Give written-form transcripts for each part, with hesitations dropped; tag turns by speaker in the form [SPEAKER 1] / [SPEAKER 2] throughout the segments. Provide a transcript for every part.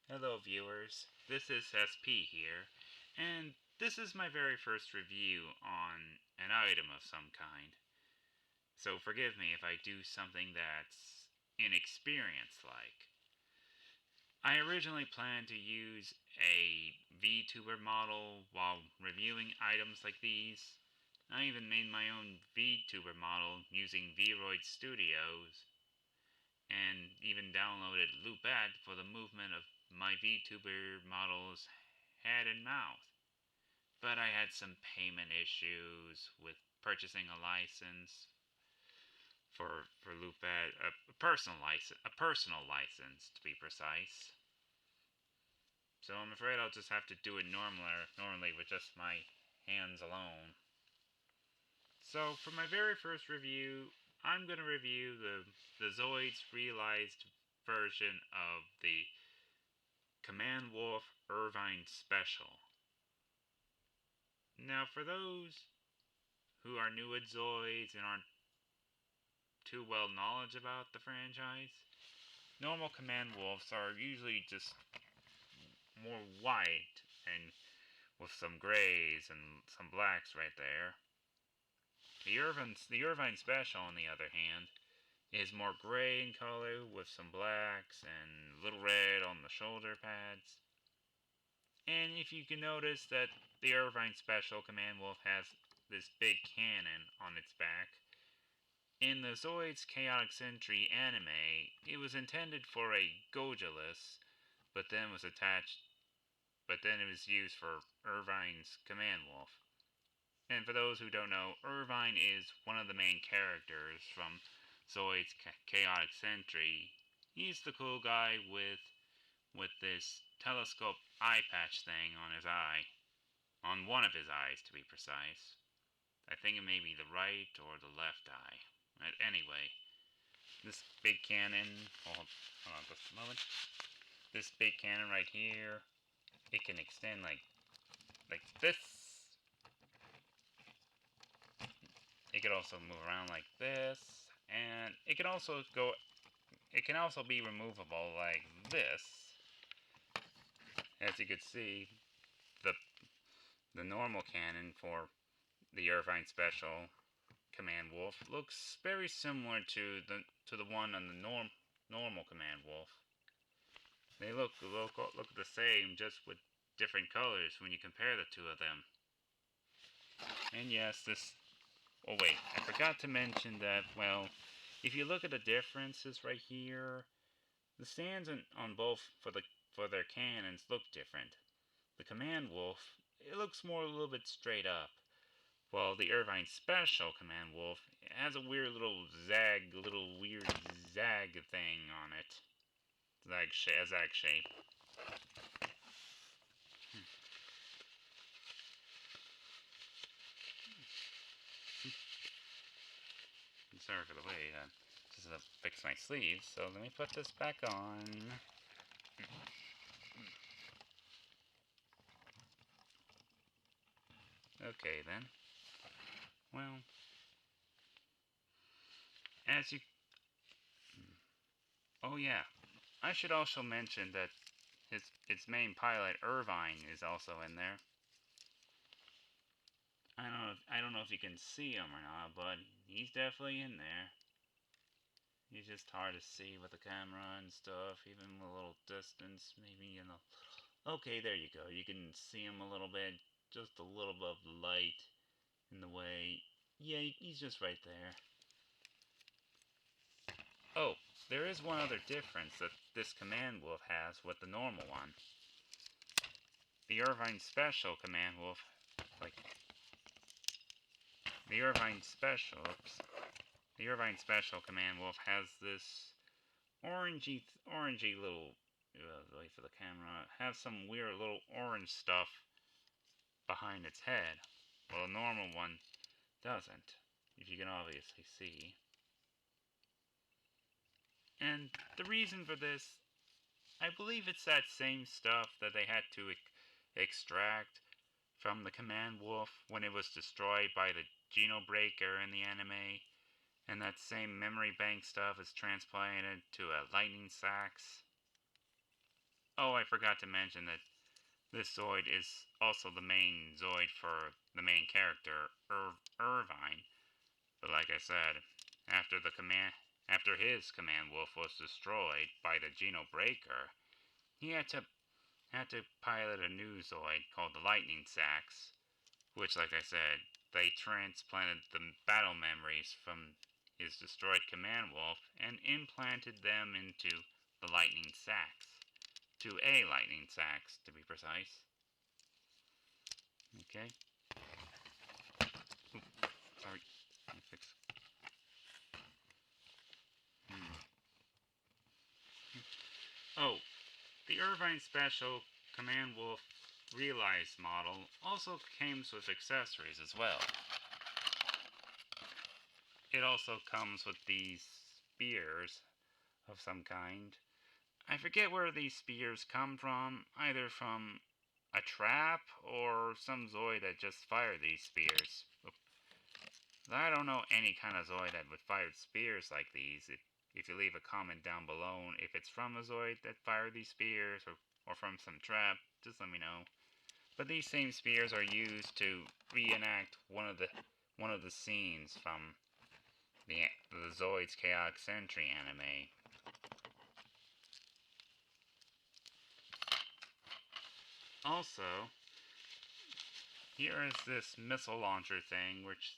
[SPEAKER 1] Hello viewers, this is SP here, and this is my very first review on an item of some kind. So forgive me if I do something that's inexperienced like. I originally planned to use a VTuber model while reviewing items like these. I even made my own VTuber model using Vroid Studios and even downloaded Loopad for the movement of my VTuber model's head and mouth. But I had some payment issues with purchasing a license for Loopad, a personal license to be precise. So I'm afraid I'll just have to do it normally with just my hands alone. So for my very first review, I'm going to review the Zoids realized version of the Command Wolf Irvine Special. Now for those who are new at Zoids and aren't too well knowledge about the franchise, normal Command Wolves are usually just more white and with some grays and some blacks right there. The Irvine Special, on the other hand, is more gray in color with some blacks and a little red on the shoulder pads. And if you can notice that the Irvine Special Command Wolf has this big cannon on its back. In the Zoids Chaotic Sentry anime, it was intended for a Gojulus, but then it was used for Irvine's Command Wolf. And for those who don't know, Irvine is one of the main characters from Zoid's Chaotic Sentry. He's the cool guy with this telescope eye patch thing on his eye. On one of his eyes, to be precise. I think it may be the right or the left eye. But anyway, this big cannon, hold on just a moment. This big cannon right here, it can extend like this. It could also move around like this, and it can also be removable like this. As you can see, the normal cannon for the Irvine Special Command Wolf looks very similar to the one on the normal Command Wolf. They look the same, just with different colors when you compare the two of them. And yes, this. Oh wait, I forgot to mention that. Well, if you look at the differences right here, the stands on both for their cannons look different. The Command Wolf, it looks more a little bit straight up. While the Irvine Special Command Wolf has a weird little zag thing on it. Zag shape. Sorry for the wait. Just to fix my sleeves, so let me put this back on. Okay then. Well, as you... Oh yeah, I should also mention that its main pilot, Irvine, is also in there. I don't know if you can see him or not, but he's definitely in there. He's just hard to see with the camera and stuff, even a little distance, maybe Okay, there you go. You can see him a little bit, just a little bit of light in the way. Yeah, he's just right there. Oh, there is one other difference that this Command Wolf has with the normal one. The Irvine Special Command Wolf, the Irvine Special Command Wolf has this orangey little, wait for the camera, has some weird little orange stuff behind its head. Well, the normal one doesn't, if you can obviously see. And the reason for this, I believe it's that same stuff that they had to extract from the Command Wolf when it was destroyed by the Genobreaker in the anime, and that same memory bank stuff is transplanted to a lightning sacs. Oh, I forgot to mention that this Zoid is also the main Zoid for the main character, Irvine. But like I said, after after his command wolf was destroyed by the Geno Breaker, he had to pilot a new Zoid called the Lightning Sacs, which, like I said, they transplanted the battle memories from his destroyed command wolf and implanted them into the Lightning Sacs. To a Lightning Sacs, to be precise. Okay. Oop, sorry. Let me fix. Oh, the Irvine Special Command Wolf Realized model also comes with accessories as well. It also comes with these spears of some kind. I forget where these spears come from, either from a trap or some Zoid that just fired these spears. I don't know any kind of Zoid that would fire spears like these. If you leave a comment down below if it's from a Zoid that fired these spears or from some trap, just let me know. But these same spears are used to reenact one of the scenes from the Zoids Chaotic Sentry anime. Also, here is this missile launcher thing which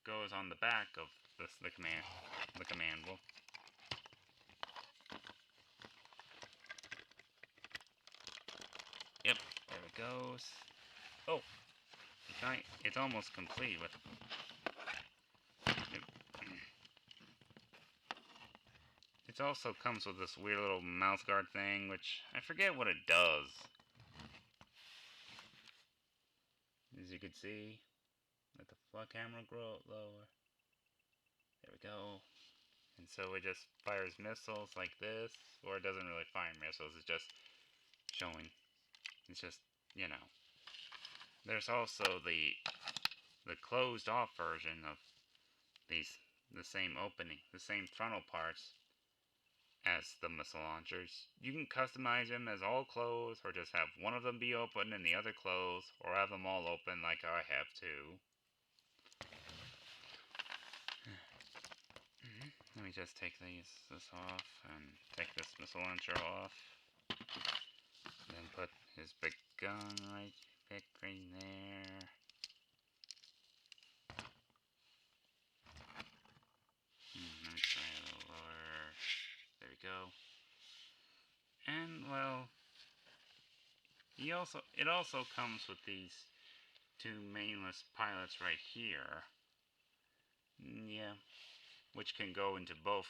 [SPEAKER 1] goes on the back of the command wolf. Yep, there it goes. Oh, it's almost complete with. It also comes with this weird little mouth guard thing, which I forget what it does. As you can see, let the camera grow lower. There we go. And so it just fires missiles like this, or it doesn't really fire missiles, it's just showing. It's just, you know. There's also the closed off version of the same opening, the same frontal parts as the missile launchers. You can customize them as all closed, or just have one of them be open and the other closed, or have them all open like I have too. Let me just take this off and take this missile launcher off. Then put his big gun right there. Let me try a little lower. There we go. And well, it also comes with these two mainless pilots right here. Yeah, which can go into both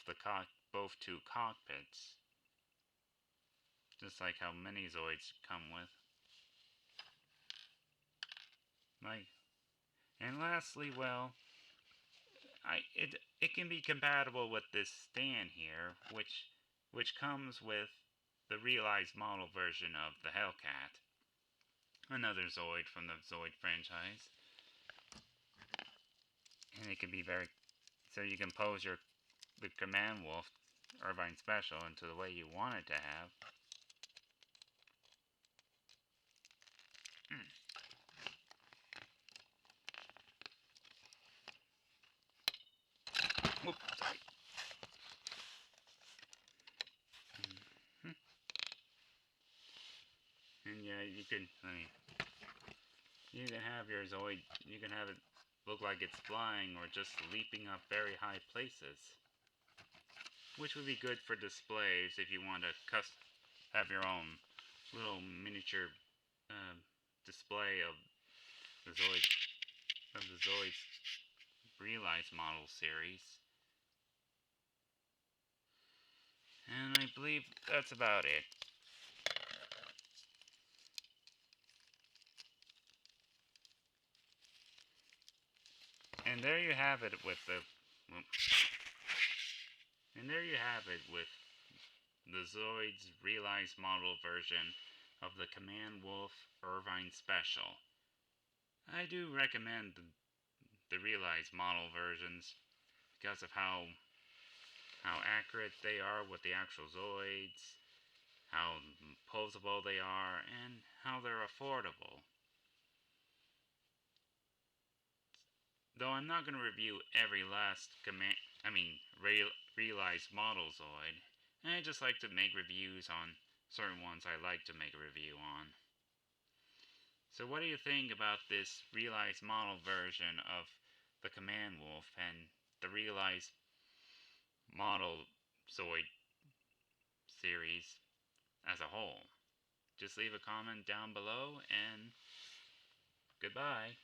[SPEAKER 1] two cockpits, just like how many Zoids come with. And lastly, well, it can be compatible with this stand here, which comes with the realized model version of the Hellcat, another Zoid from the Zoid franchise. And it can be so you can pose the Command Wolf Irvine Special into the way you want it to have. Oops, sorry. And yeah, you can have your Zoid, you can have it look like it's flying or just leaping up very high places, which would be good for displays if you want to have your own little miniature display of the Zoids Realized model series. And I believe that's about it. And there you have it with the Zoids Realized model version of the Command Wolf Irvine Special. I do recommend the Realized model versions because of how accurate they are with the actual Zoids, how posable they are, and how they're affordable. Though I'm not going to review every last realized model Zoid. I just like to make reviews on certain ones I like to make a review on. So what do you think about this realized model version of the Command Wolf and the realized model Zoid series as a whole? Just leave a comment down below, and goodbye.